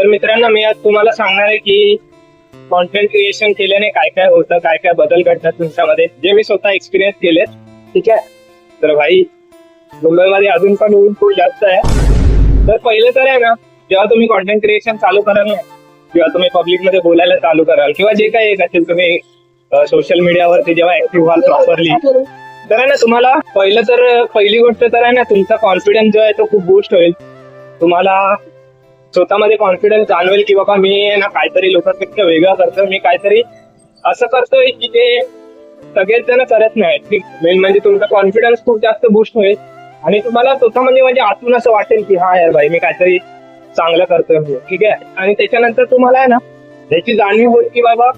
तर मित्रांनो, मी आज तुम्हाला सांगणार आहे की कॉन्टेंट क्रिएशन केल्याने काय काय होतं, काय काय बदल घडतात तुमच्यामध्ये, जे मी स्वतः एक्सपिरियन्स केलेत. ठीक आहे. तर भाई, मुंबईमध्ये अजून पण ऊन खूप जास्त आहे. तर पहिले तर आहे ना, जेव्हा तुम्ही कॉन्टेंट क्रिएशन चालू कराल ना, किंवा तुम्ही पब्लिकमध्ये बोलायला चालू कराल, किंवा जे काही एक असेल, तुम्ही सोशल मीडियावरती जेव्हा ऍक्टिव्ह व्हाल प्रॉपरली, तर आहे ना, तुम्हाला पहिली गोष्ट तर आहे ना, तुमचा कॉन्फिडन्स जो आहे तो खूप बूस्ट होईल. तुम्हाला स्वतःमध्ये कॉन्फिडन्स जाणवेल की बाबा मी ना काहीतरी लोकांपेक्षा वेगळं करतोय, मी काहीतरी असं करतोय की ते सगळेच जण करत नाही. मेन म्हणजे तुमचा कॉन्फिडन्स खूप जास्त बूस्ट होईल आणि तुम्हाला स्वतः म्हणजे आतून असं वाटेल की हा यार भाई, मी काहीतरी चांगलं करतोय. ठीक आहे. आणि त्याच्यानंतर तुम्हाला आहे ना याची जाणीव होईल की बाबा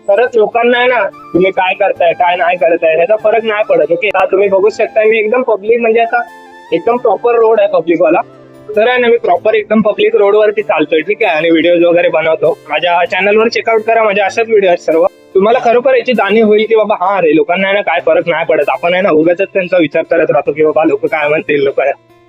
खरंच लोकांना आहे ना, तुम्ही काय करताय काय नाही करताय ह्याचा फरक नाही पडत. ओके. तुम्ही बघू शकता, मी एकदम पब्लिक म्हणजे आता एकदम प्रॉपर रोड आहे पब्लिक वाला. तर आहे ना, मी प्रॉपर एकदम पब्लिक रोडवरती चालतोय. ठीक आहे. आणि व्हिडिओज वगैरे बनवतो. माझ्या चॅनलवर चेकआउट करा, माझ्या अशाच व्हिडिओ आहेत सर्व. तुम्हाला खरोखर याची जाणीव होईल की बाबा हा रे, लोकांना आहे ना काय फरक नाही पडत. आपण आहे ना उगाच त्यांचा विचार करत राहतो की बाबा लोक काय म्हणतील, लोक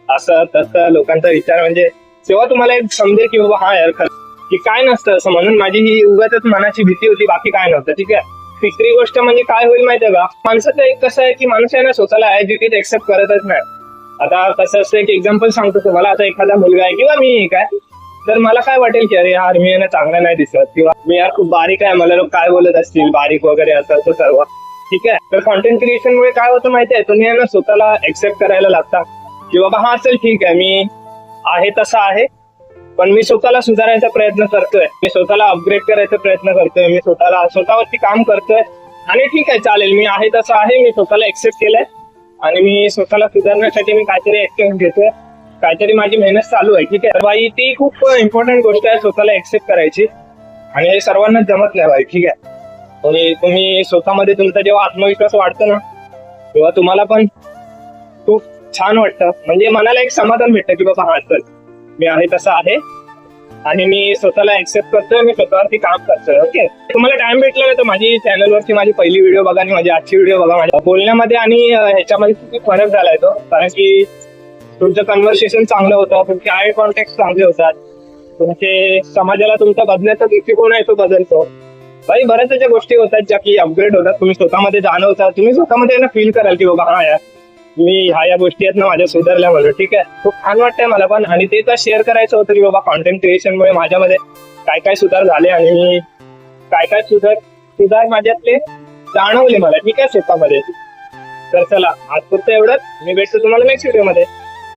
असं तसं लोकांचा विचार, म्हणजे तेव्हा तुम्हाला एक समजेल की बाबा हा यार खरं की काय नसतं असं. म्हणून माझी ही उगाच मनाची भीती होती, बाकी काय नव्हतं. ठीक आहे. तिसरी गोष्ट म्हणजे काय होईल माहितीये का, माणसाचं एक कसं आहे की माणूस आहे ना स्वतःला ऍज इट इज एक्सेप्ट करतच नाही. आता कसं असतं, एक एक्झाम्पल सांगतो तुम्हाला. आता एखादा मुलगा आहे किंवा मी काय, तर मला काय वाटेल की अरे यार, मी ना चांगला नाही दिसत, किंवा मी यार खूप बारीक आहे, मला लोक काय बोलत असतील, बारीक वगैरे असं सर्व. ठीक आहे. तर कॉन्टेंट क्रिएशन मुळे काय होतं माहितीये, तुम्ही ना स्वतःला एक्सेप्ट करायला लागता की बाबा हा चल ठीक आहे, मी आहे तसा आहे, पण मी स्वतःला सुधारायचा प्रयत्न करतोय, मी स्वतःला अपग्रेड करायचा प्रयत्न करतोय, मी स्वतःवरती काम करतोय. आणि ठीक आहे, चालेल, मी आहे तसं आहे, मी स्वतःला एक्सेप्ट केलंय आणि मी स्वतःला सुधारण्यासाठी मी काहीतरी ऍक्शन घेतोय, काहीतरी माझी मेहनत चालू आहे. ठीक आहे. तर बाई, ती खूप इम्पॉर्टंट गोष्ट आहे, स्वतःला एक्सेप्ट करायची. आणि हे सर्वांनाच जमत नाही बाई. ठीक आहे. आणि तुम्ही स्वतःमध्ये तुमचा जेव्हा आत्मविश्वास वाढतो ना, तेव्हा तुम्हाला पण खूप छान वाटतं. म्हणजे मनाला एक समाधान भेटतं की बाबा हा चल, मी आहे तसं आहे आणि मी स्वतःला एक्सेप्ट करतोय, मी स्वतःवरती काम करतोय. ओके. तुम्हाला टाइम भेटला ना तर माझी चॅनलवरती माझी पहिली व्हिडिओ बघा आणि माझी आजची व्हिडिओ बघा. माझ्या बोलण्यामध्ये आणि ह्याच्यामध्ये किती फरक झालाय तो, कारण की तुमचं कन्व्हर्सेशन चांगलं होतं, तुमचे आय कॉन्टॅक्ट चांगले होतात, तुमचे समाजाला तुमचा बदलायचा दृष्टिकोन आहे तो बदलतो. काही बऱ्याच अशा गोष्टी होतात ज्या की अपग्रेड होतात, तुम्ही स्वतःमध्ये जाणवतात, तुम्ही स्वतःमध्ये ना फील कराल की बाबा हा यार, मी या गोष्टी आहेत ना माझ्या सुधारल्या म्हणून. ठीक आहे. खूप छान वाटतंय मला पण. आणि ते तर शेअर करायचं होतं की बाबा कॉन्टेंट क्रिएशनमुळे माझ्यामध्ये काय काय सुधार झाले आणि मी काय काय सुधार माझ्यातले जाणवले मला. ठीक आहे, स्वतःमध्ये. तर चला, आज फक्त एवढंच. मी भेटतो तुम्हाला नेक्स्ट व्हिडिओमध्ये.